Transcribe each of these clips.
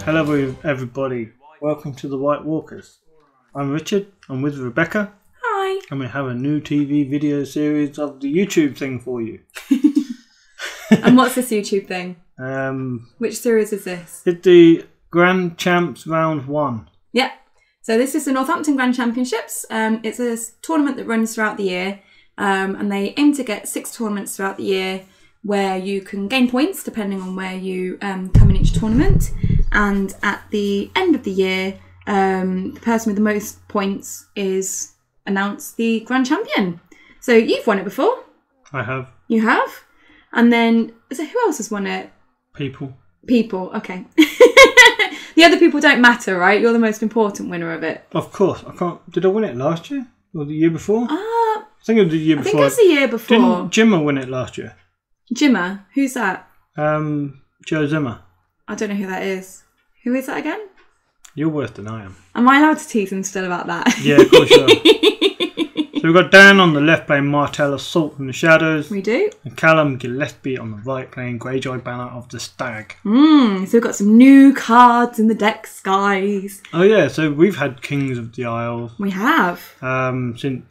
Hello everybody, welcome to the White Walkers. I'm Richard, I'm with Rebecca. Hi. And we have a new TV video series of the YouTube thing for you. And what's this YouTube thing? Which series is this? It's the Grand Champs Round 1. Yeah. So this is the Northampton Grand Championships. It's a tournament that runs throughout the year. And they aim to get 6 tournaments throughout the year where you can gain points depending on where you come in each tournament. And at the end of the year, the person with the most points is announced the Grand Champion. So you've won it before. I have. You have? And then, so who else has won it? People, okay. The other people don't matter, right? You're the most important winner of it. Of course. Did I win it last year? Or the year before? I think it was the year before. I think it was the year before. Didn't Jimmer win it last year? Jimmer? Who's that? Joe Zimmer. I don't know who that is. Who is that again? You're worse than I am. Am I allowed to tease him still about that? Yeah, of course you are. So we've got Dan on the left playing Martell Assault from the Shadows. We do. And Callum Gillespie on the right playing Greyjoy Banner of the Stag. So we've got some new cards in the decks, guys. Oh yeah, so we've had Kings of the Isles. We have. Since,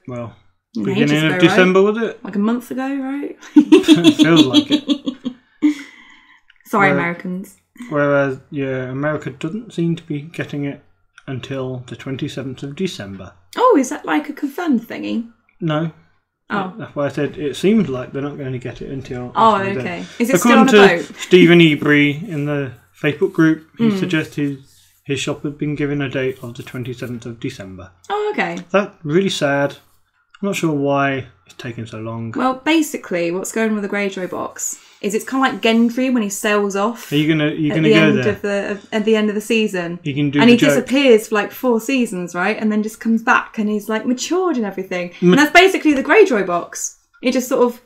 well, beginning of December, right? Was it? Like a month ago, right? Feels like it. Sorry, Americans. Whereas, yeah, America doesn't seem to be getting it until the 27th of December. Oh, is that like a confirmed thingy? No. Oh. That's why I said it seems like they're not going to get it until... Oh, okay. Is it According still on a boat? to Stephen Ebury in the Facebook group, he suggested his shop had been given a date of the 27th of December. Oh, okay. That's really sad. I'm not sure why it's taking so long. Well, basically, what's going on with the Greyjoy box is it's kind of like Gendry when he sails off. Are you gonna go there? At the end of the season. You can do and the he joke. Disappears for like 4 seasons, right? And then just comes back and he's like matured and everything. And that's basically the Greyjoy box. He just sort of,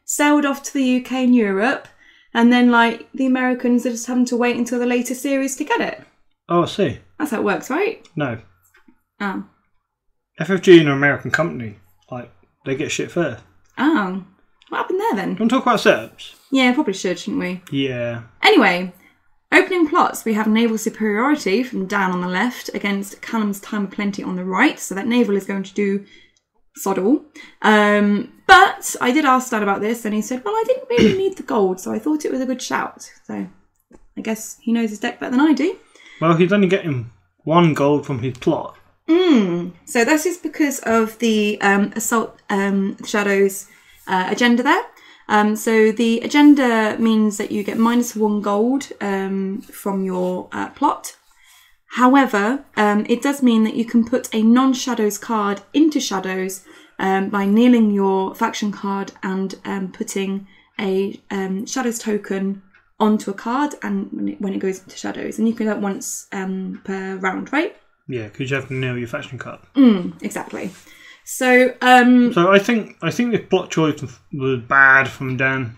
sailed off to the UK and Europe. And then like the Americans are just having to wait until the later series to get it. Oh, I see. That's how it works, right? No. Oh. FFG is an American company. Like, they get shit first. Oh. What happened there then? Do you want to talk about setups? Yeah, probably should, shouldn't we? Yeah. Anyway, opening plots, we have naval superiority from Dan on the left against Callum's Time of Plenty on the right. So that naval is going to do sod all. But I did ask Dan about this and he said, well, I didn't really need the gold, so I thought it was a good shout. So I guess he knows his deck better than I do. Well, he's only getting 1 gold from his plot. So this is because of the Assault Shadows agenda there. So the agenda means that you get -1 gold from your plot. However, it does mean that you can put a non-Shadows card into Shadows by kneeling your faction card and putting a Shadows token onto a card and when it goes into Shadows. And you can do that once per round, right? Yeah, because you have to nail your faction card. Exactly. So, so I think this plot choice was bad from Dan.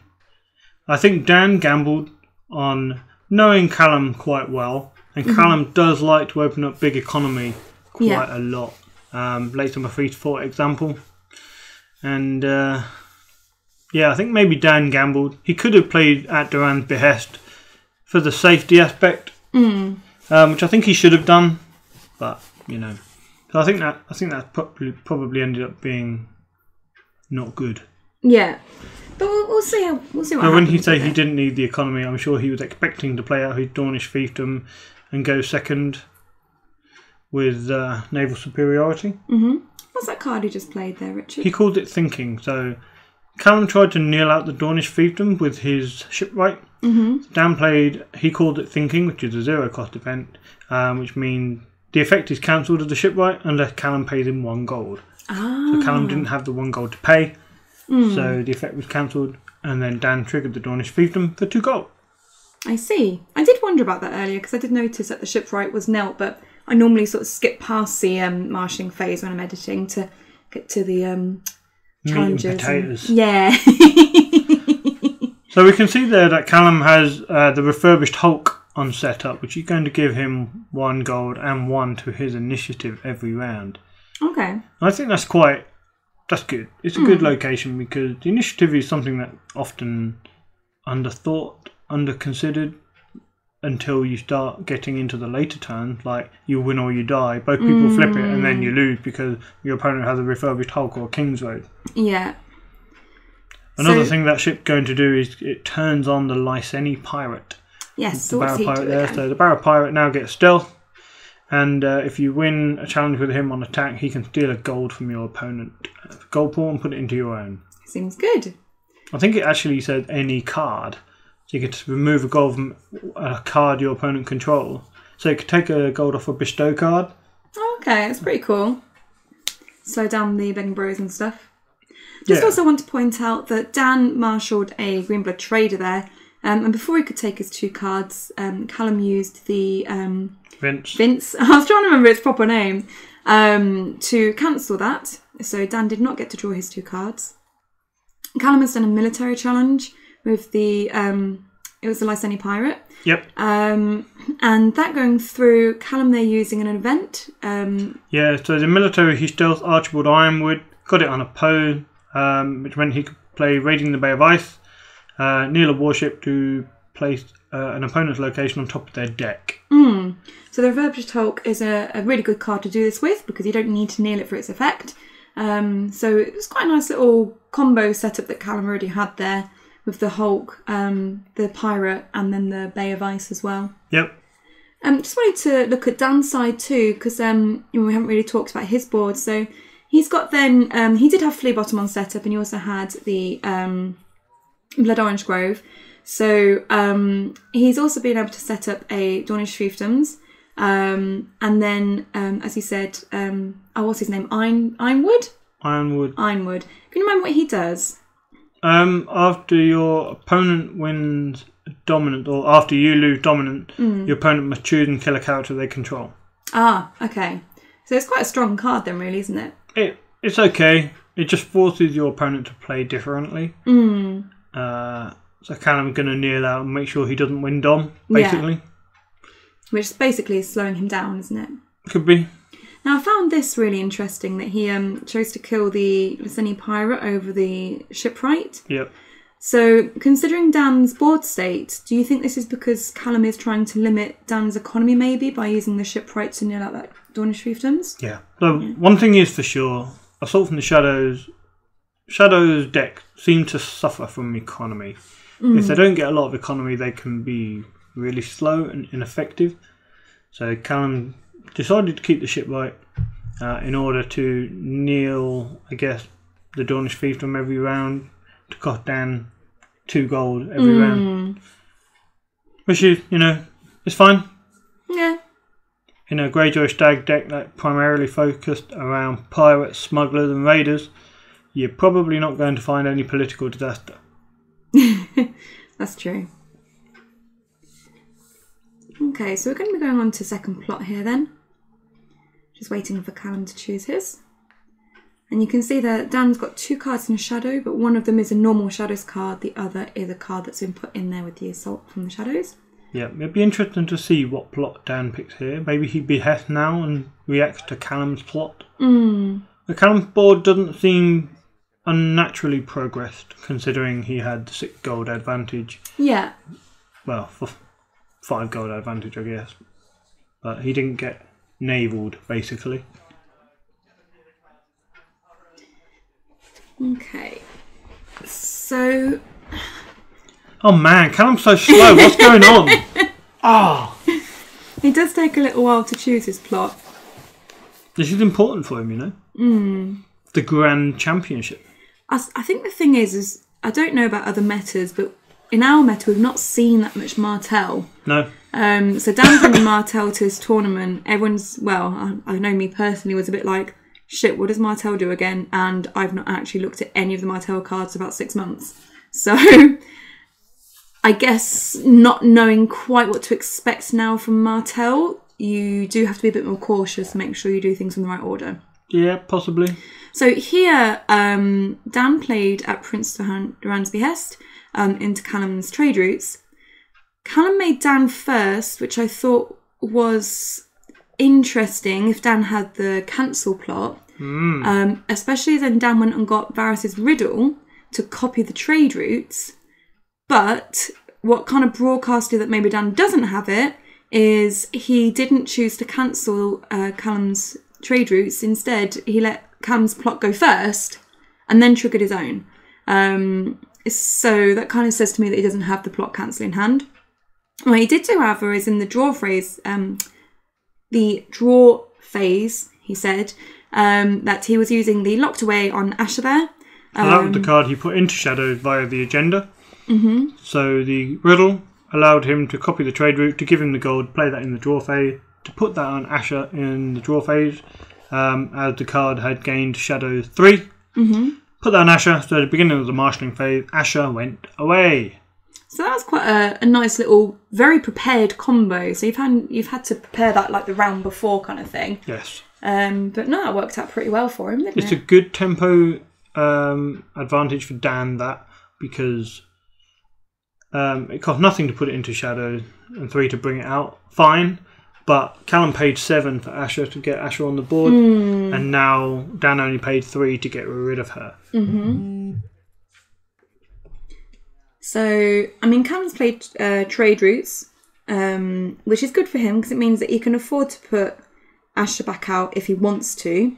I think Dan gambled on knowing Callum quite well, and Callum does like to open up big economy quite a lot. Late summer 3-4 example, and yeah, I think maybe Dan gambled. He could have played at Duran's behest for the safety aspect, which I think he should have done. But so I think that probably ended up being not good. Yeah, but we'll see what happens. When he said he didn't need the economy, I'm sure he was expecting to play out his Dornish fiefdom and go second with naval superiority. What's that card he just played there, Richard? He called it thinking. So Callum tried to kneel out the Dornish fiefdom with his shipwright. Dan he called it thinking, which is a 0-cost event, which means the effect is cancelled of the shipwright unless Callum pays him 1 gold. So Callum didn't have the 1 gold to pay, so the effect was cancelled, and then Dan triggered the Dornish fiefdom for 2 gold. I see. I did wonder about that earlier because I did notice that the shipwright was knelt, but I normally sort of skip past the marshalling phase when I'm editing to get to the challenges. Meat and potatoes. Yeah. So we can see there that Callum has the refurbished Hulk on setup, which is going to give him 1 gold and 1 to his initiative every round. Okay. I think that's good. It's a good location because the initiative is something that often underthought, underconsidered. until you start getting into the later turns, like you win or you die. Both people flip it and then you lose because your opponent has a refurbished hulk or Kingsroad. Yeah. Another thing that ship's going to do is it turns on the Lyseni pirate. Yes, The barrow pirate there. So the barrow pirate now gets stealth, and if you win a challenge with him on attack, he can steal a gold from your opponent, gold pool, and put it into your own. Seems good. I think it actually said any card. So you could remove a gold from a card your opponent controls. So you could take a gold off a bestow card. Okay, that's pretty cool. Slow down the begging bros and stuff. Just also want to point out that Dan marshalled a Greenblood trader there. And before he could take his 2 cards, Callum used the... Vince. I was trying to remember its proper name. To cancel that. So Dan did not get to draw his 2 cards. Callum has done a military challenge with the... it was the Lyseni pirate. Yep. And that going through, Callum they're using an event. Yeah, so the military, he stealth Archibald Ironwood, got it on a Poe, which meant he could play Raiding the Bay of Ice, kneel a warship to place an opponent's location on top of their deck. So the Refurbished Hulk is a really good card to do this with because you don't need to kneel it for its effect. So it was quite a nice little combo setup that Callum already had there with the Hulk, the pirate, and then the Bay of Ice as well. Yep. Just wanted to look at Dan's side too because we haven't really talked about his board. So he's got then, he did have Flea Bottom on setup, and he also had the Blood Orange Grove. So he's also been able to set up a Dornish Fiefdoms. And then, as he said, what's his name? Ironwood? Ironwood. Can you remember what he does? After your opponent wins dominant, or after you lose dominant, your opponent must choose and kill a character they control. Ah, okay. So it's quite a strong card then, really, isn't it? It's okay. It just forces your opponent to play differently. So Callum's going to kneel out and make sure he doesn't win dom, basically. Yeah. Which basically is slowing him down, isn't it? Could be. Now, I found this really interesting, that he chose to kill the Lyseni pirate over the shipwright. Yep. So, considering Dan's board state, do you think this is because Callum is trying to limit Dan's economy, maybe, by using the shipwright to kneel out that Dornish Fiefdoms? Yeah. So, one thing is for sure, Assault from the Shadows deck seem to suffer from economy. If they don't get a lot of economy, they can be really slow and ineffective. So, Callum decided to keep the shipwright in order to kneel, I guess, the Dornish Fiefdom every round to cost Dan 2 gold every round. Which is, it's fine. Yeah. In a Greyjoy Stag deck that primarily focused around pirates, smugglers and raiders, you're probably not going to find any political disaster. That's true. Okay, so we're going to be going on to second plot here then. Just waiting for Callum to choose his. And you can see that Dan's got 2 cards in a shadow, but one of them is a normal shadows card. The other is a card that's been put in there with the Assault from the Shadows. Yeah, it'd be interesting to see what plot Dan picks here. Maybe he behests now and reacts to Callum's plot. The Callum's board doesn't seem unnaturally progressed, considering he had the 6 gold advantage. Yeah. Well, for 5 gold advantage, I guess. But he didn't get navaled, basically. Okay. So... Oh man, Callum's so slow. What's going on? It does take a little while to choose his plot. This is important for him, The Grand Championship. I think the thing is I don't know about other metas, but in our meta we've not seen that much Martell. No. So Dan bringing Martell to his tournament, everyone's, I know me personally was a bit like, shit, what does Martell do again? And I've not actually looked at any of the Martell cards for about 6 months. So I guess not knowing quite what to expect now from Martell, you do have to be a bit more cautious and make sure you do things in the right order. Yeah, possibly. So here, Dan played at Prince Duran's behest into Callum's trade routes. Callum made Dan first, which I thought was interesting if Dan had the cancel plot. Especially then Dan went and got Varys's Riddle to copy the trade routes. But what kind of broadcasted that maybe Dan doesn't have it is he didn't choose to cancel Callum's trade routes. Instead, he let Callum's plot go first and then triggered his own. So that kind of says to me that he doesn't have the plot cancel in hand. What he did do, however, is in the draw phase, he said that he was using the locked away on Asher there. And that was the card he put into shadow via the agenda. Mm-hmm. So the riddle allowed him to copy the trade route, to give him the gold, play that in the draw phase, to put that on Asher in the draw phase, as the card had gained shadow 3. Mm-hmm. Put that on Asher, so at the beginning of the marshalling phase, Asher went away. So that was quite a nice little, very prepared combo. So you've had to prepare that like the round before kind of thing. Yes. But no, that worked out pretty well for him, didn't it? It's a good tempo advantage for Dan, that, because it cost nothing to put it into shadow and 3 to bring it out. Fine. But Callum paid 7 for Asher to get Asher on the board, and now Dan only paid 3 to get rid of her. Mm-hmm. So, I mean, Callum's played trade routes, which is good for him because it means that he can afford to put Asher back out if he wants to.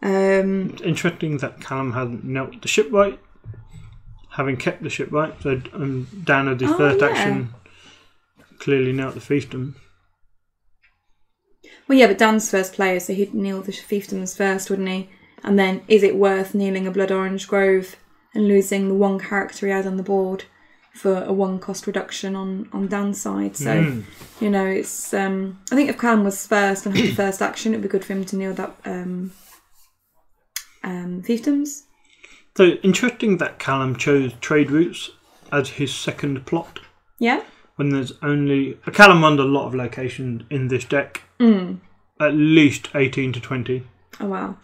It's interesting that Callum hasn't knelt the shipwright, having kept the shipwright. So Dan had his first action clearly knelt the fiefdom. Well, yeah, but Dan's first player, so he'd kneel the fiefdoms first, wouldn't he? And then, is it worth kneeling a Blood Orange Grove and losing the one character he had on the board for a 1 cost reduction on Dan's side? So, you know, it's... I think if Callum was first and had the first action, it'd be good for him to kneel that fiefdoms. So, interesting that Callum chose trade routes as his second plot. Yeah. When there's only... Callum runs a lot of locations in this deck. At least 18 to 20. Oh, wow.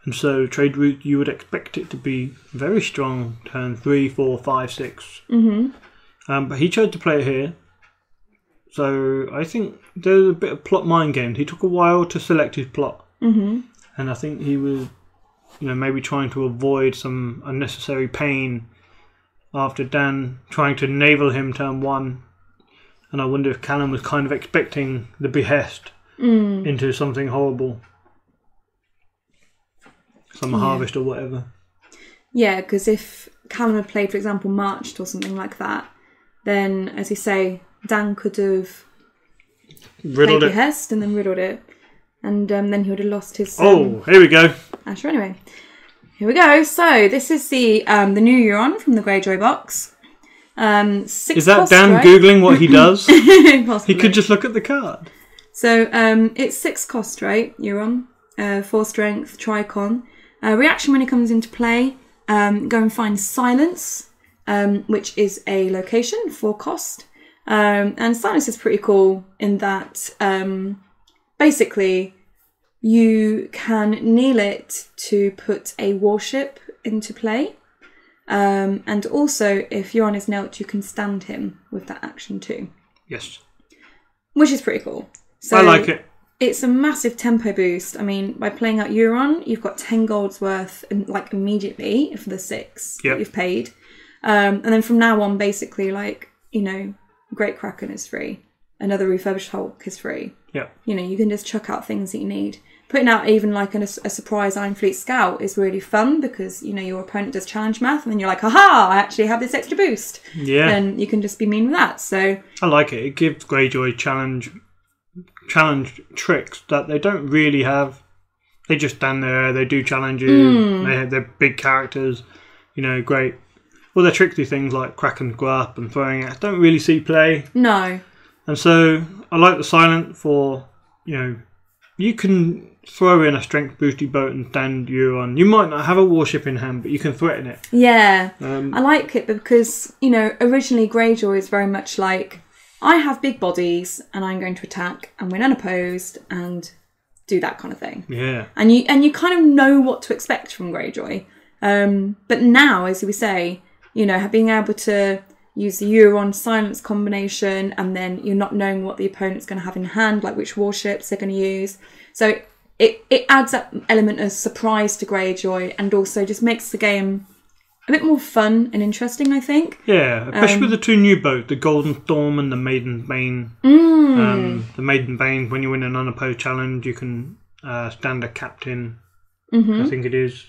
And so trade route, you would expect it to be very strong turn 3, 4, 5, 6. Mm-hmm. But he chose to play it here. So I think there's a bit of plot mind games. He took a while to select his plot. Mm-hmm. And I think he was, maybe trying to avoid some unnecessary pain after Dan trying to naval him turn 1. And I wonder if Callum was kind of expecting the behest into something horrible. Some harvest or whatever. Yeah, because if Callum had played, for example, Marched or something like that, then, as you say, Dan could have riddled played it. Behest and then riddled it. And then he would have lost his... here we go. Asher, anyway. Here we go. So, this is the new Euron from the Greyjoy box. 6 Is that cost, Dan right? Googling what he does? Possibly. He could just look at the card. So, it's 6 cost, right, Euron? 4 strength, Tricon. Reaction when he comes into play, go and find Silence, which is a location, 4 cost. And Silence is pretty cool in that basically you can kneel it to put a warship into play. And also, if Euron is knelt, you can stand him with that action too. Yes. Which is pretty cool. So I like it. It's a massive tempo boost. I mean, by playing out Euron, you've got 10 gold's worth, immediately for the 6 that you've paid. And then from now on, basically, Great Kraken is free. Another Refurbished Hulk is free. Yeah. You can just chuck out things that you need. Putting out even a surprise Iron Fleet Scout is really fun because, your opponent does challenge math and then you're like, haha, I actually have this extra boost. Yeah. And you can just be mean with that. So I like it. It gives Greyjoy challenge tricks that they don't really have. They just stand there, they do challenges, they have their big characters, great. All their tricksy things like Kraken's Grasp and throwing it don't really see play. No. And so I like the Silent for, you can throw in a strength boosty boat and stand Euron. You might not have a warship in hand, but you can threaten it. Yeah. I like it because, originally Greyjoy is very much like, I have big bodies and I'm going to attack and win unopposed and do that kind of thing. Yeah. And you kind of know what to expect from Greyjoy. But now, as we say, being able to use the Euron Silence combination and then you're not knowing what the opponent's going to have in hand, like which warships they're going to use. So it adds that element of surprise to Greyjoy and also just makes the game a bit more fun and interesting, I think. Yeah, especially with the two new boats, the Golden Storm and the Maiden Bane. The Maiden Bane, when you win an unopposed challenge, you can stand a captain, I think it is.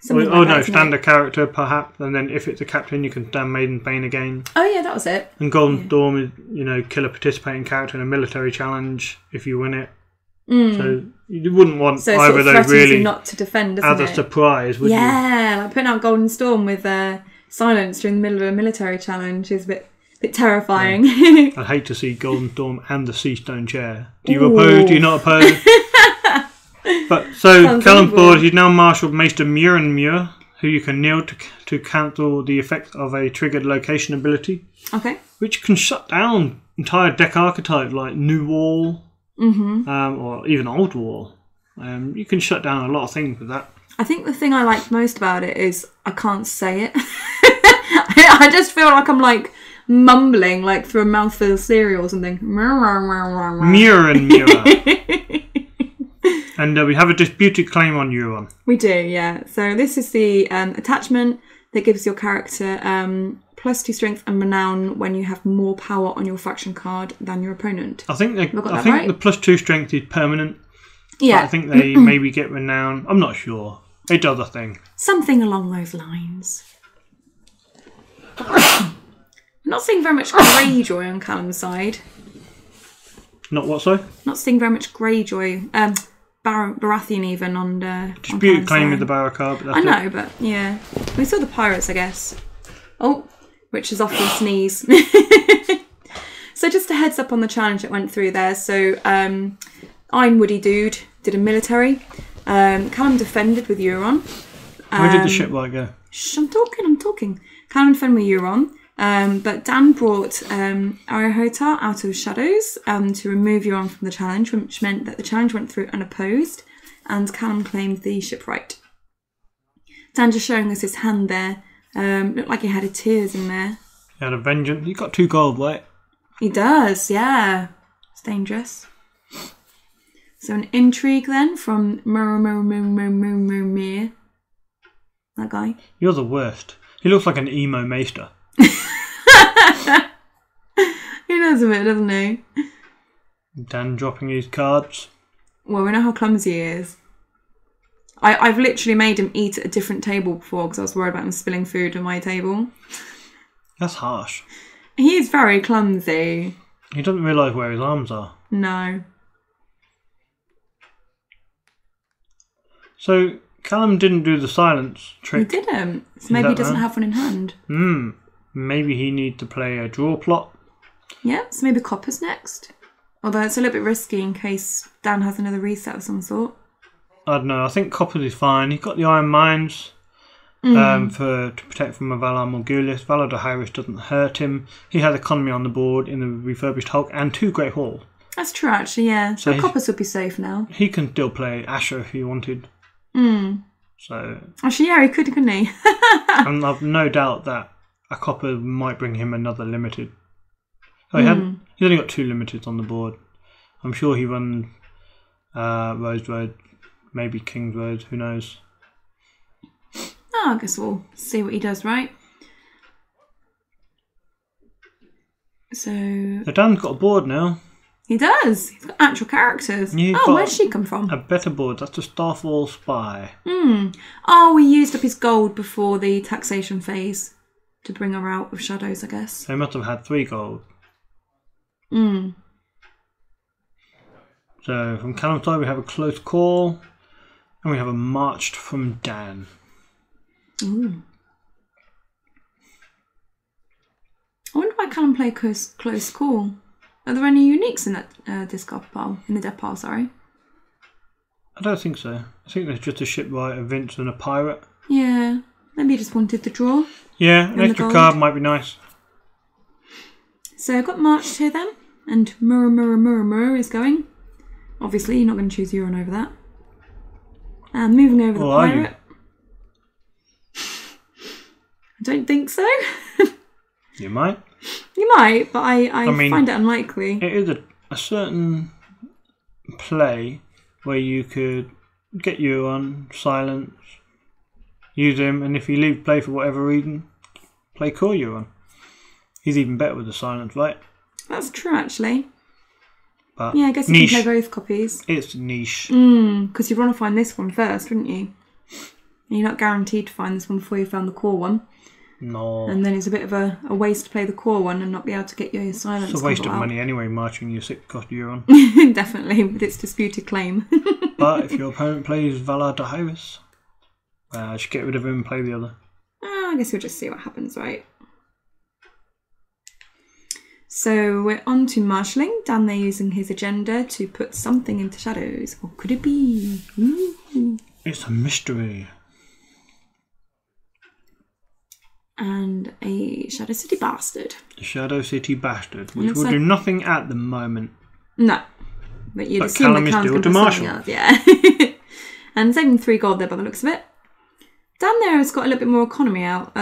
Stand a character, perhaps, and then if it's a captain, you can stand Maiden Bane again. Oh yeah, that was it. And Golden Storm is, kill a participating character in a military challenge if you win it. So you wouldn't want either of those really not to defend, doesn't as a surprise, would you? Yeah, like putting out Golden Storm with silence during the middle of a military challenge is a bit terrifying. Yeah. I'd hate to see Golden Storm and the Sea Stone Chair. Do you oppose? Do you not oppose? But so Callum's board, he's now marshalled Maester Muir, who you can kneel to cancel the effect of a triggered location ability. Okay. Which can shut down entire deck archetypes like New Wall, or even Old Wall. You can shut down a lot of things with that. I think the thing I like most about it is I can't say it. I just feel like I'm like mumbling like through a mouthful of cereal or something. Muir. And we have a disputed claim on Euron. We do, yeah. So this is the attachment that gives your character +2 strength and renown when you have more power on your faction card than your opponent. I think the +2 strength is permanent. Yeah. But I think they maybe get renown. I'm not sure. It does a thing. Something along those lines. I'm not seeing very much Greyjoy on Callum's side. Not what, sorry? Not seeing very much Greyjoy. Baratheon even on the... Disputed claim with the Barricade. But that's I know, but yeah. We saw the pirates, I guess. Oh, Rich is off to a sneeze. So just a heads up on the challenge that went through there. So I'm Woody Dude, did a military. Callum defended with Euron. Where did the shipwright go? Shh, I'm talking. Callum defended with Euron. But Dan brought Arihota out of shadows to remove Euron from the challenge, which meant that the challenge went through unopposed, and Callum claimed the shipwright. Dan just showing us his hand there. Looked like he had a tears in there. He had a vengeance. He got 2 gold, right? He does, yeah. It's dangerous. So an intrigue then from Mir. That guy. You're the worst. He looks like an emo maester. He does a bit, doesn't he? Dan dropping his cards. Well, we know how clumsy he is. I've literally made him eat at a different table before because I was worried about him spilling food on my table. That's harsh. He is very clumsy. He doesn't realise where his arms are. No. So, Callum didn't do the silence trick. He didn't. So maybe he doesn't have one in hand. Maybe he needs to play a draw plot. Yeah, so maybe Copper's next. Although it's a little bit risky in case Dan has another reset of some sort. I don't know. I think Copper's is fine. He's got the Iron Mines to protect from a Valar Morghulis. Valar Dohaeris doesn't hurt him. He has economy on the board in the refurbished Hulk and 2 Great Hall. That's true, actually, yeah. So Copper's would be safe now. He can still play Asher if he wanted. So actually, yeah, he could, couldn't he? And I've no doubt that a Copper might bring him another limited. He's only got 2 limiteds on the board. I'm sure he runs Rose Road, maybe King's Road, who knows. Oh, I guess we'll see what he does, right? So Dan's got a board now. He does. He's got actual characters. Where'd she come from? A better board. That's the Starfall Spy. Oh, we used up his gold before the taxation phase to bring her out of shadows, I guess. So he must have had 3 gold. So from Callum's side we have a close call, and we have a marched from Dan. Ooh. I wonder why Callum played close call. Are there any uniques in that discard pile? In the death pile, sorry. I don't think so. I think there's just a shipwright, a Vince, and a pirate. Yeah, maybe he just wanted the draw. Yeah, an extra card might be nice. So I've got marched here then, and Murr is going. Obviously, you're not going to choose Euron over that. And moving over the pirate. I don't think so. You might. You might, but I find it unlikely. It is a certain play where you could get Euron, silence, use him, and if you leave play for whatever reason, play Core Euron. He's even better with the silence, right? That's true, actually. But yeah, I guess you niche. can play both copies. It's niche. Because you'd want to find this one first, wouldn't you? And you're not guaranteed to find this one before you found the core one. No. And then it's a bit of a waste to play the core one and not be able to get your silence. It's a waste of out. money anyway, marching your 6-cost Euron. Definitely, with its disputed claim. But if your opponent plays Valar Dohaeris, well, just get rid of him and play the other. I guess we'll just see what happens, right? So we're on to marshalling. Dan there using his agenda to put something into shadows. What could it be? Ooh. It's a mystery. And a Shadow City Bastard. The Shadow City Bastard, which will like... do nothing at the moment. No. But you'd but assume Callum that is Callum's still going to to marshal. Else, yeah. And saving 3 gold there by the looks of it. Dan there has got a little bit more economy out.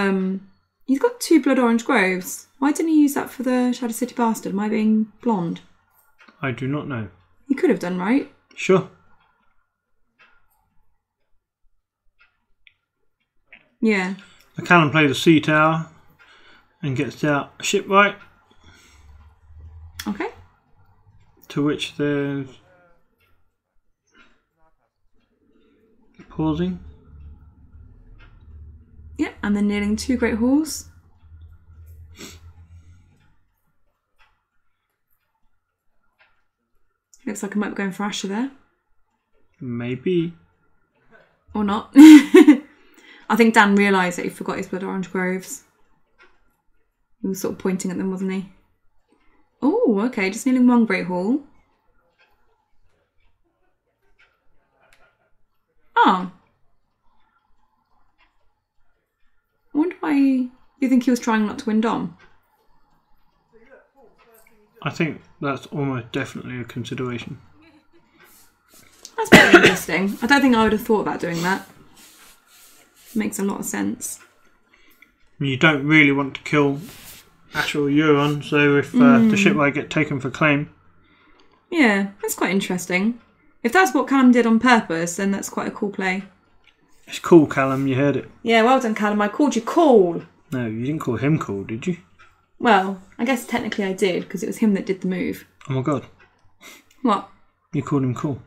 He's got 2 blood orange groves. Why didn't he use that for the Shadow City Bastard? Am I being blonde? I do not know. He could have done, right? Sure. Yeah. The Callum plays the Sea Tower and gets out a shipwright. Okay. To which there's pausing. Yeah, and then nailing 2 great halls. Looks like I might be going for Asher there. Maybe. Or not. I think Dan realised that he forgot his blood orange groves. He was sort of pointing at them, wasn't he? Oh, okay, just nailing 1 great hall. Oh. I wonder why you think he was trying not to win Dom. I think that's almost definitely a consideration. That's pretty interesting. I don't think I would have thought about doing that. Makes a lot of sense. You don't really want to kill Asher or Euron, so if the shipwright get taken for claim. Yeah, that's quite interesting. If that's what Callum did on purpose, then that's quite a cool play. It's cool, Callum, you heard it. Yeah, well done, Callum. I called you cool. No, you didn't call him cool, did you? Well, I guess technically I did, because it was him that did the move. Oh my god. What? You called him cool.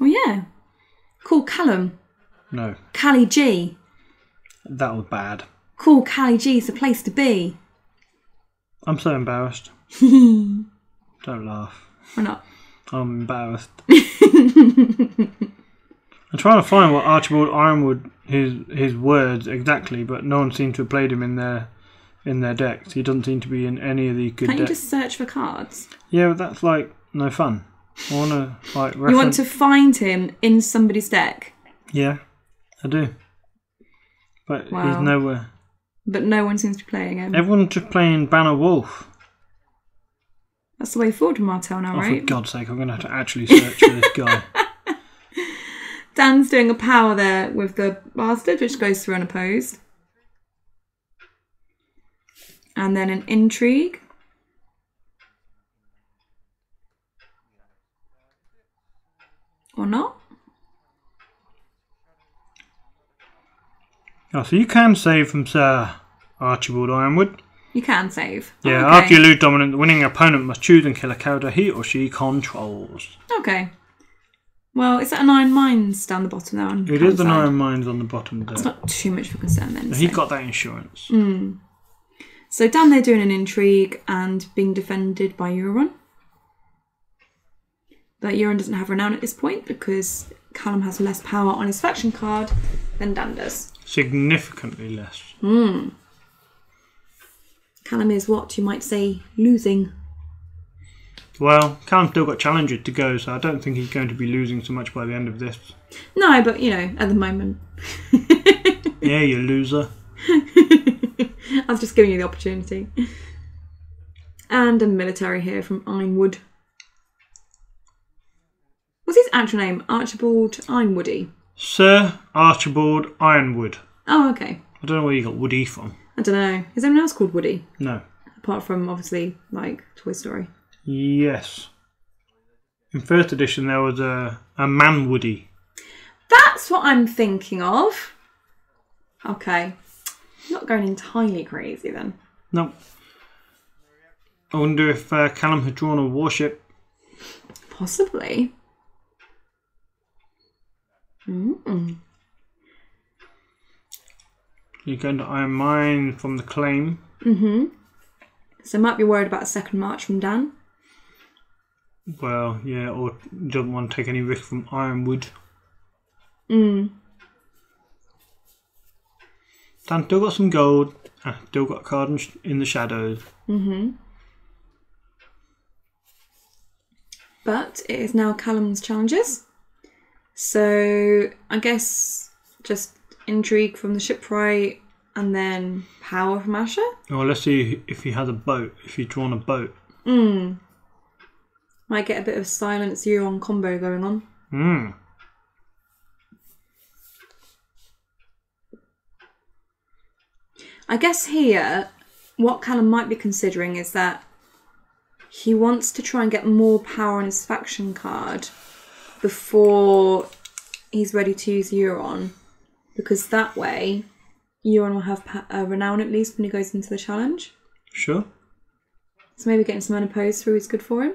Oh yeah. Cool Callum. No. Callie G. That was bad. Cool Callie G's the place to be. I'm so embarrassed. Don't laugh. Why not? I'm embarrassed. I'm trying to find what Archibald Ironwood, his words exactly, but no one seems to have played him in their decks. He doesn't seem to be in any of the good Can't you decks. just search for cards? Yeah, but that's like no fun. I want to like reference. You want to find him in somebody's deck? Yeah, I do. But Wow. he's nowhere. But no one seems to be playing him. Everyone's just playing Banner Wolf. That's the way forward with Martell now, Oh, right? for God's sake, I'm going to have to actually search for this guy. Dan's doing a power there with the bastard, which goes through unopposed. And then an intrigue. Or not. Oh, so you can save from Sir Archibald Ironwood. You can save. Yeah, Oh, okay. after you lose dominant, the winning opponent must choose and kill a character he or she controls. Okay. Well, is that an Iron Mines down the bottom there? On It is an side? Iron Mines on the bottom there. It's not too much of a concern then. He so. got that insurance. So down there doing an intrigue and being defended by Euron. But Euron doesn't have renown at this point because Callum has less power on his faction card than Dan does. Significantly less. Callum is what you might say losing. Well, Callum's still got challenges to go, so I don't think he's going to be losing so much by the end of this. No, but you know, at the moment. Yeah, you loser. I was just giving you the opportunity. And a military here from Ironwood. What's his actual name? Archibald Ironwoody. Sir Archibald Ironwood. Oh, okay. I don't know where you got Woody from. I don't know. Is anyone else called Woody? No. Apart from, obviously, like, Toy Story. Yes. In first edition, there was a man Woody. That's what I'm thinking of. Okay. Not going entirely crazy then. No. I wonder if Callum had drawn a warship. Possibly. Mm-mm. You're going to Iron Mine from the claim. Mm-hmm. So might be worried about a second march from Dan. Well, yeah, or doesn't want to take any risk from Ironwood. Mm. Dan still got some gold. Still got a card in the shadows. Mm-hmm. But it is now Callum's challenges. So I guess just intrigue from the shipwright and then power from Asher. Well, let's see if he has a boat. If he's drawn a boat. Might get a bit of silence Euron combo going on. I guess here, what Callum might be considering is that he wants to try and get more power on his faction card before he's ready to use Euron. Because that way, Euron will have renown at least when he goes into the challenge. Sure. So maybe getting some unopposed through is good for him.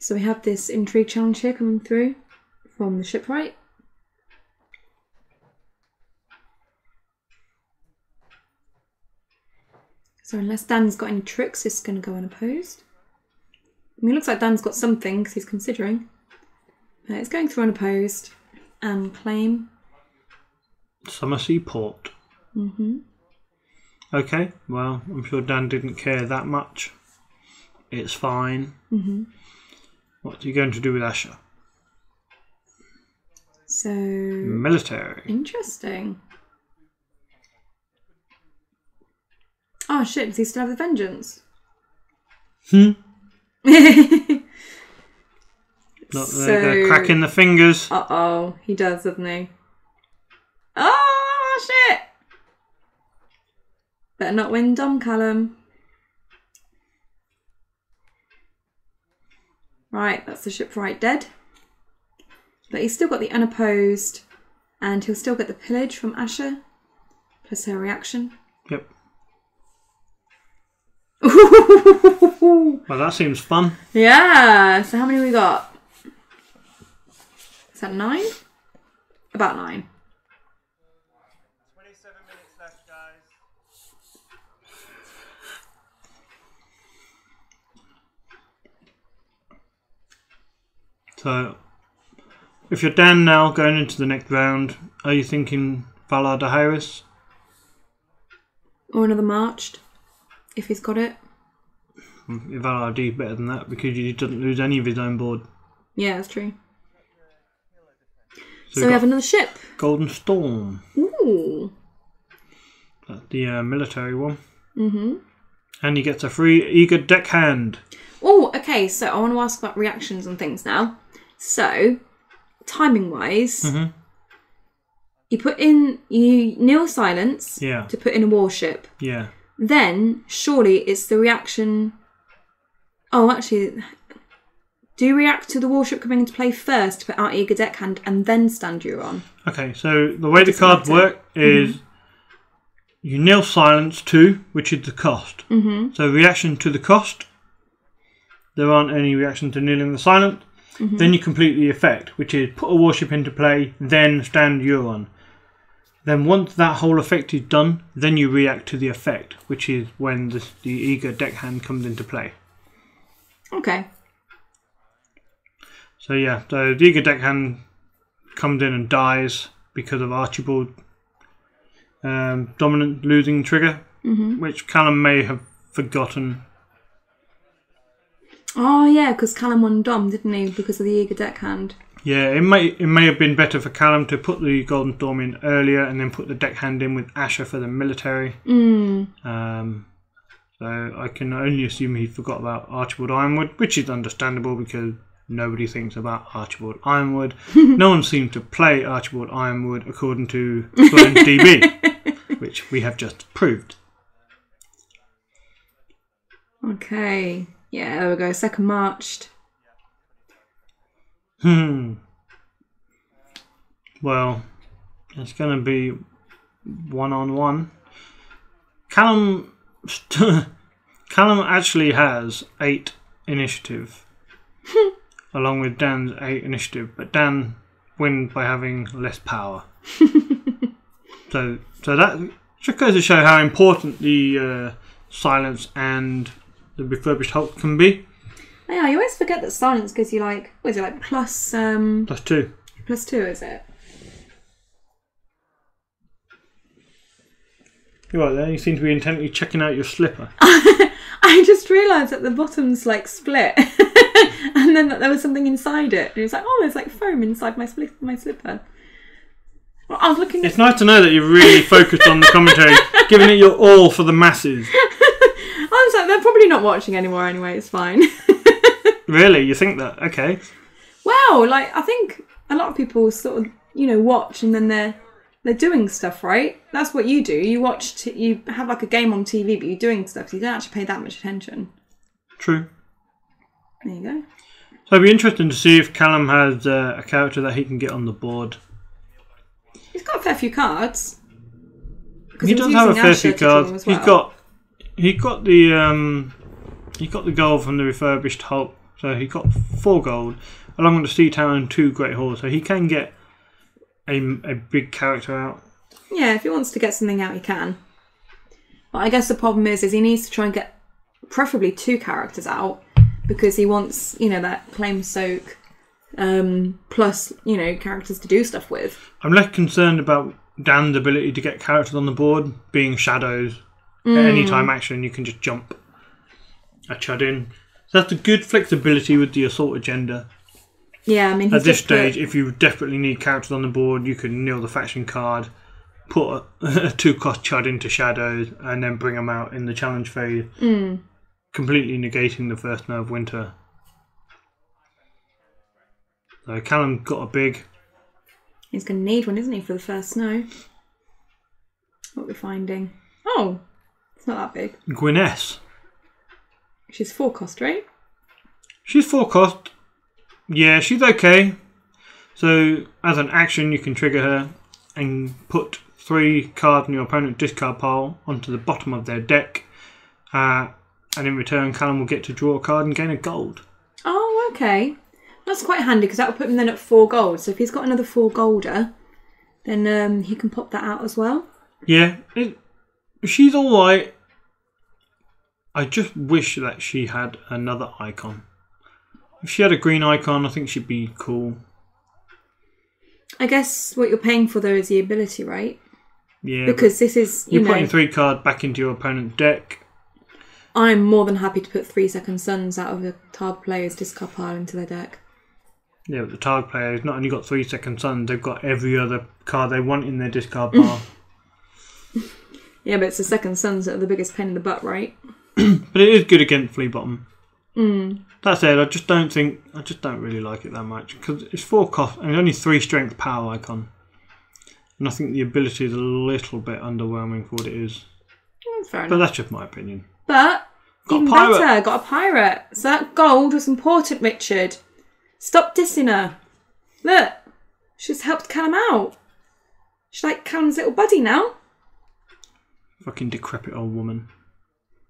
So we have this intrigue challenge here coming through from the shipwright. So unless Dan's got any tricks, it's going to go unopposed. I mean, it looks like Dan's got something because he's considering. It's going through unopposed and claim. Summersea Port. Okay, well, I'm sure Dan didn't care that much. It's fine. What's he going to do with Asher? So... military. Interesting. Oh shit, does he still have the vengeance? Not they're cracking the fingers. Uh-oh, he does, doesn't he? Oh shit! Better not win Dom, Callum. Right, that's the shipwright dead. But he's still got the unopposed, and he'll still get the pillage from Asher, plus her reaction. Yep. Well, that seems fun. Yeah, so how many we got? Is that 9? About 9. 27 minutes left, guys. So, if you're Dan now going into the next round, are you thinking Valar Dohaeris? Or another marched, if he's got it. Valar D better than that because he doesn't lose any of his own board. Yeah, that's true. So we have another ship. Golden Storm. Ooh. That's the military one. And he gets a free eager deckhand. Oh, okay, so I want to ask about reactions and things now. So, timing-wise, you kneel silence to put in a warship. Yeah. Then, surely it's the reaction... Oh, actually, do you react to the warship coming into play first to put out eager deckhand and then stand Euron? Okay, so the way the cards work is you kneel silence to, which is the cost. So reaction to the cost. There aren't any reaction to kneeling the silent. Then you complete the effect, which is put a warship into play, then stand Euron. Then once that whole effect is done, then you react to the effect, which is when the eager deckhand comes into play. Okay. So yeah, so the eager deckhand comes in and dies because of Archibald dominant losing trigger, which Callum may have forgotten. Oh yeah, because Callum won Dom, didn't he? Because of the eager deckhand. Yeah, it may have been better for Callum to put the Golden Storm in earlier and then put the deckhand in with Asher for the military. So I can only assume he forgot about Archibald Ironwood, which is understandable because nobody thinks about Archibald Ironwood. No one seems to play Archibald Ironwood according to Sloan's DB, which we have just proved. Okay. Yeah, there we go. Second marched. Well, it's going to be 1-on-1. Callum actually has 8 initiative, along with Dan's 8 initiative, but Dan wins by having less power. so that just goes to show how important the silence and the refurbished Hulk can be. Yeah, you always forget that silence gives you like, what is it, like plus... Plus 2. Plus 2, is it? You're right there, you seem to be intently checking out your slipper. I just realised that the bottom's like split. And then that there was something inside it. And it was like, oh, there's like foam inside my slipper. Well, I was looking. It's nice to know that you're really focused on the commentary, giving it your all for the masses. I was like, they're probably not watching anymore anyway, it's fine. Really? You think that? Okay. Wow, like, I think a lot of people sort of, watch and then they're doing stuff, right? That's what you do. You have like a game on TV, but you're doing stuff, so you don't actually pay that much attention. True. There you go. So it'd be interesting to see if Callum has a character that he can get on the board. He's got a fair few cards. He does have a fair few cards. Well. He got the gold from the refurbished Hulk, so he got 4 gold, along with the Sea Tower and 2 Great Halls, so he can get a big character out. Yeah, if he wants to get something out, he can. But I guess the problem is he needs to try and get preferably 2 characters out, because he wants, that claim soak plus, characters to do stuff with. I'm less concerned about Dan's ability to get characters on the board being shadows. At any time action, you can just jump a chud in. So that's a good flexibility with the assault agenda. Yeah, I mean, at this stage, if you desperately need characters on the board, you can kneel the faction card, put a 2-cost chud into shadows, and then bring them out in the challenge phase, completely negating the first nerve winter. So Callum got a big. He's going to need one, isn't he, for the first snow? What we're finding. Oh, it's not that big. Gwyness. She's 4-cost, right? She's 4-cost. Yeah, she's okay. So, as an action, you can trigger her and put 3 cards in your opponent's discard pile onto the bottom of their deck. And in return, Callum will get to draw a card and gain a gold. Oh, okay. That's quite handy, because that will put him then at 4 gold. So if he's got another 4 golder, then he can pop that out as well. Yeah, she's alright. I just wish that she had another icon. If she had a green icon, I think she'd be cool. I guess what you're paying for, though, is the ability, right? Yeah. Because this is, you're putting 3 cards back into your opponent's deck. I'm more than happy to put 3 second suns out of the target player's discard pile into their deck. Yeah, but the target player has not only got 3 second suns, they've got every other card they want in their discard pile. Yeah, but it's the second suns that are the biggest pain in the butt, right? But it is good against flea bottom. That said, I just don't really like it that much, because it's 4 cost and only 3 strength power icon, and I think the ability is a little bit underwhelming for what it is. That's fair enough. But that's just my opinion. But even better, got a pirate. So that gold was important, Richard. Stop dissing her. Look, she's helped Callum out. She's like Callum's little buddy now. Fucking decrepit old woman.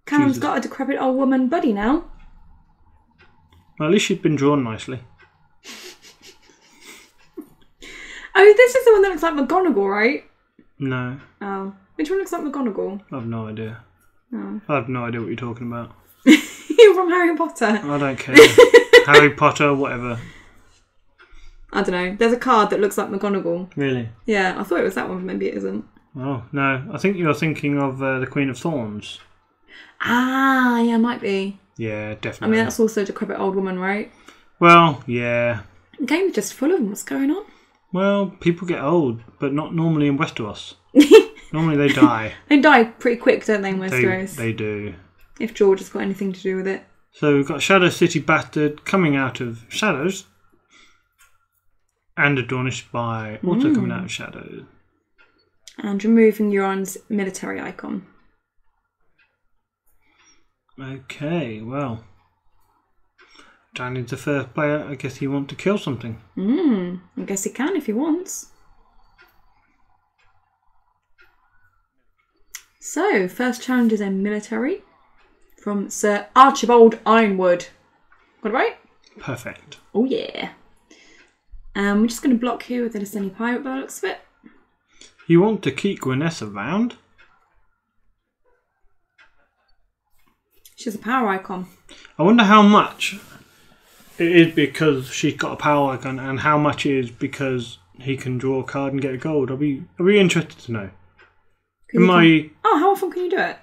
Callum's got a decrepit old woman buddy now. Well, at least she's been drawn nicely. Oh, this is the one that looks like McGonagall, right? No. Oh. Which one looks like McGonagall? I have no idea. Oh. I have no idea what you're talking about. You're from Harry Potter. I don't care. Harry Potter, whatever. I don't know. There's a card that looks like McGonagall. Really? Yeah, I thought it was that one, but maybe it isn't. Oh, no. I think you're thinking of the Queen of Thorns. Ah, yeah, might be. Yeah, definitely. I mean, that's also a decrepit old woman, right? Well, yeah. The game's just full of them. What's going on? Well, people get old, but not normally in Westeros. Normally they die. They die pretty quick, don't they, in Westeros? They do. If George has got anything to do with it. So we've got Shadow City Bastard coming out of Shadows. And a Dornish Spy also coming out of Shadows. And removing Euron's military icon. Okay, well. Danny's the first player. I guess he wants to kill something. I guess he can if he wants. So, first challenge is a military from Sir Archibald Ironwood. Got it right? Perfect. Oh yeah. We're just going to block here with the Descending Pirate by the looks of it. You want to keep Gwyneth around? She's a power icon. I wonder how much it is because she's got a power icon and how much it is because he can draw a card and get a gold. I'll be interested to know. Oh, how often can you do it?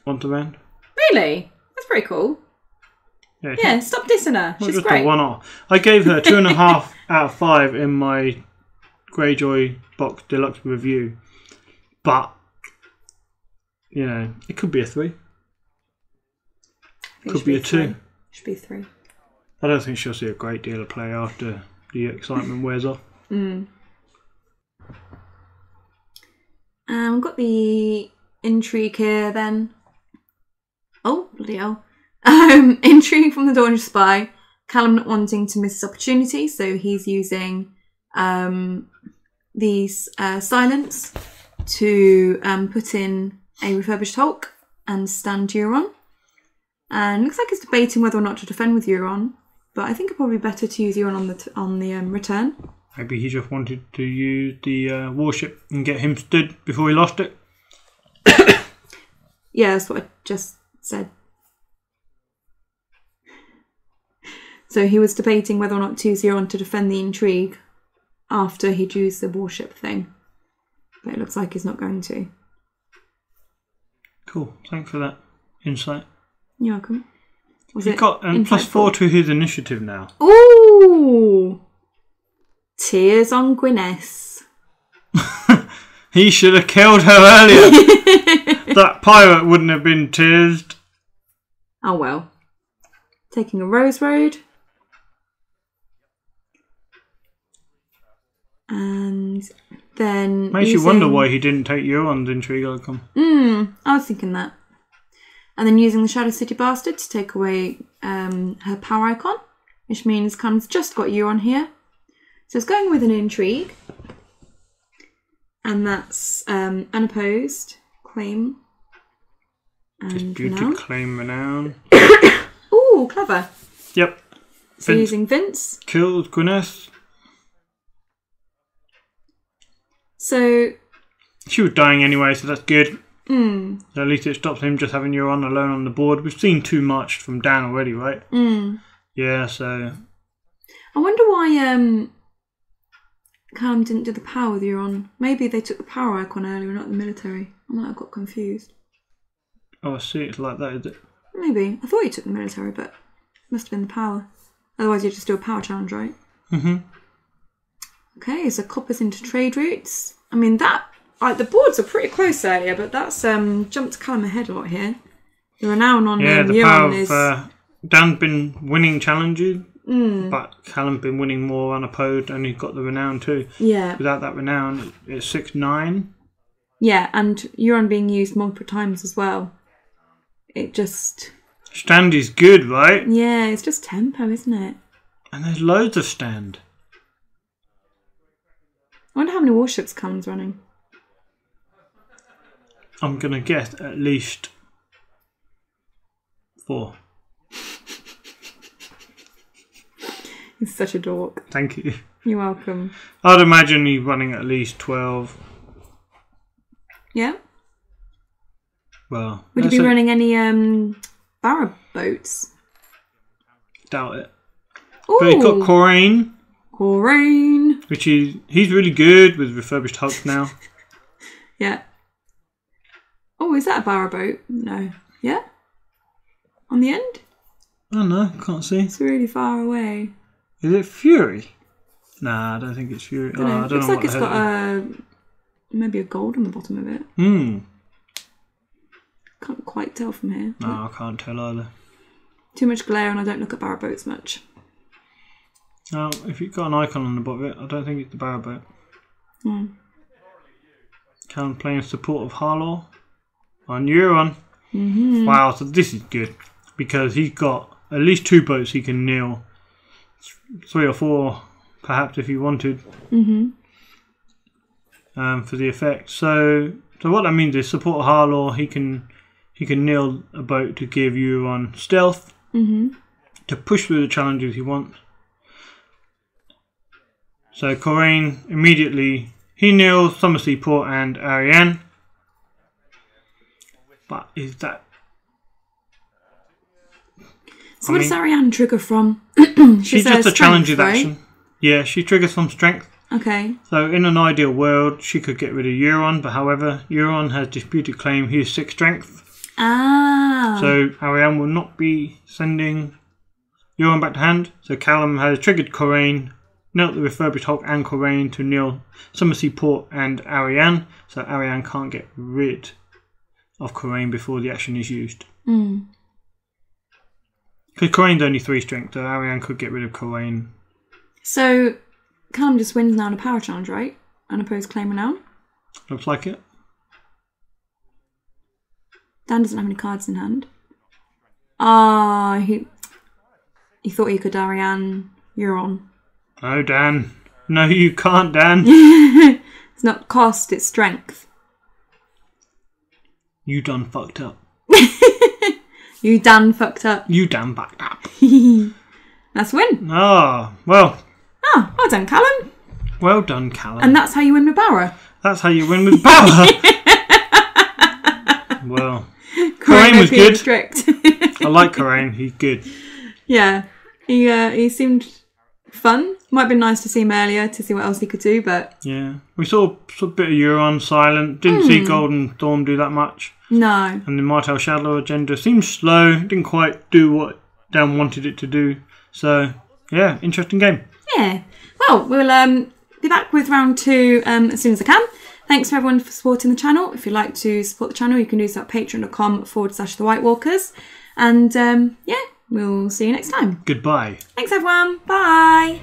Once a round. Really? That's pretty cool. Yeah, stop dissing her. She's just great. A one-off. I gave her 2.5 out of 5 in my Greyjoy box deluxe review, but you know it could be a 3. Could be a 2. Should be 3. I don't think she'll see a great deal of play after the excitement wears off. We've got the intrigue here then. Oh, bloody hell. Intrigue from the Dawn Spy. Callum not wanting to miss his opportunity, so he's using these silence to put in a refurbished Hulk and stand Euron. And looks like he's debating whether or not to defend with Euron, but I think it'd probably be better to use Euron on the return. Maybe he just wanted to use the warship and get him stood before he lost it. Yeah, that's what I just said. So he was debating whether or not to use Euron to defend the intrigue after he'd used the warship thing. But it looks like he's not going to. Cool, thanks for that insight. You're welcome. He's got +4 to his initiative now. Ooh! Tears on Gwyneth. He should have killed her earlier. That pirate wouldn't have been tearsed. Oh well. Taking a Rose Road. And then makes you wonder why he didn't take Euron's intrigue icon. I was thinking that. And then using the Shadow City Bastard to take away her power icon, which means Callum's just got Euron here. So it's going with an intrigue. And that's unopposed, claim, and disputed renown. Claim renown. Ooh, clever. Yep. So using Vince. Kills Gwyneth. So she was dying anyway, so that's good. So at least it stops him just having Euron alone on the board. We've seen too much from Dan already, right? Yeah, so I wonder why Callum didn't do the power with Euron. Maybe they took the power icon earlier, not the military. I might have got confused. Oh, I see. It's like that, is it? Maybe. I thought you took the military, but it must have been the power. Otherwise, you just do a power challenge, right? Okay, so coppers into trade routes. I mean, the boards are pretty close earlier, but that's jumped Callum ahead a lot here. The renown on the Euron power is... of Dan's been winning challenges, but Callum's been winning more unopposed, and he's got the renown too. Yeah. Without that renown, it's 6-9. Yeah, and Euron being used multiple times as well. It just... Stand is good, right? Yeah, it's just tempo, isn't it? And there's loads of stand. I wonder how many warships Callum's running. I'm going to guess at least 4. He's such a dork. Thank you. You're welcome. I'd imagine he's running at least 12. Yeah? Well, would he be running any barra boats? Doubt it. Ooh. But he's got Corain. Corain. Which he's really good with refurbished hulks now. Yeah. Oh, is that a barra boat? No. Yeah? On the end? I don't know, can't see. It's really far away. Is it Fury? Nah, I don't think it's Fury. I don't know. Looks like it's got maybe a gold on the bottom of it. Can't quite tell from here. No, I can't tell either. Too much glare and I don't look at barra boats much. Oh, if you've got an icon on the bottom of it, I don't think it's the barra boat. Callum playing support of Harlaw on Euron. Wow, so this is good because he's got at least 2 boats he can kneel. 3 or 4, perhaps, if he wanted. For the effect. So So what that means is support Harlaw. He can kneel a boat to give Euron stealth to push through the challenges he wants. So Corraine immediately he kneels Summersea Port and Arianne. But is that? So what does Arianne trigger from? She's just a challenges action. Yeah, she triggers from strength. Okay. So in an ideal world, she could get rid of Euron, but however, Euron has disputed claim he is 6 strength. Ah. So Arianne will not be sending Euron back to hand. So Callum has triggered Corraine, knelt the refurbished Hulk and Corraine to kneel Summersea Port and Arianne. So Arianne can't get rid of Corraine before the action is used. Because Corraine's only 3 strength, so Arianne could get rid of Corraine. So Callum just wins now on a power challenge, right? Unopposed claim renown. Looks like it. Dan doesn't have any cards in hand. Ah, he thought he could Arianne Euron. Oh, Dan. No, you can't, Dan. It's not cost, it's strength. You done fucked up. You done fucked up. You done backed up. That's win. Ah, well. Ah, well done, Callum. Well done, Callum. And that's how you win with Barra. That's how you win with power. Well, Corraine was good. Strict. I like Corraine. He's good. Yeah, he seemed fun. Might have been nice to see him earlier to see what else he could do, but yeah, we saw a bit of Euron silent. Didn't see Golden Thorn do that much. No. And the Martell Shadow agenda seemed slow. Didn't quite do what Dan wanted it to do. So yeah, interesting game. Yeah. Well, we'll be back with round 2 as soon as I can. Thanks for everyone for supporting the channel. If you'd like to support the channel, you can do so at patreon.com/The White Walkers. And yeah, we'll see you next time. Goodbye. Thanks, everyone. Bye.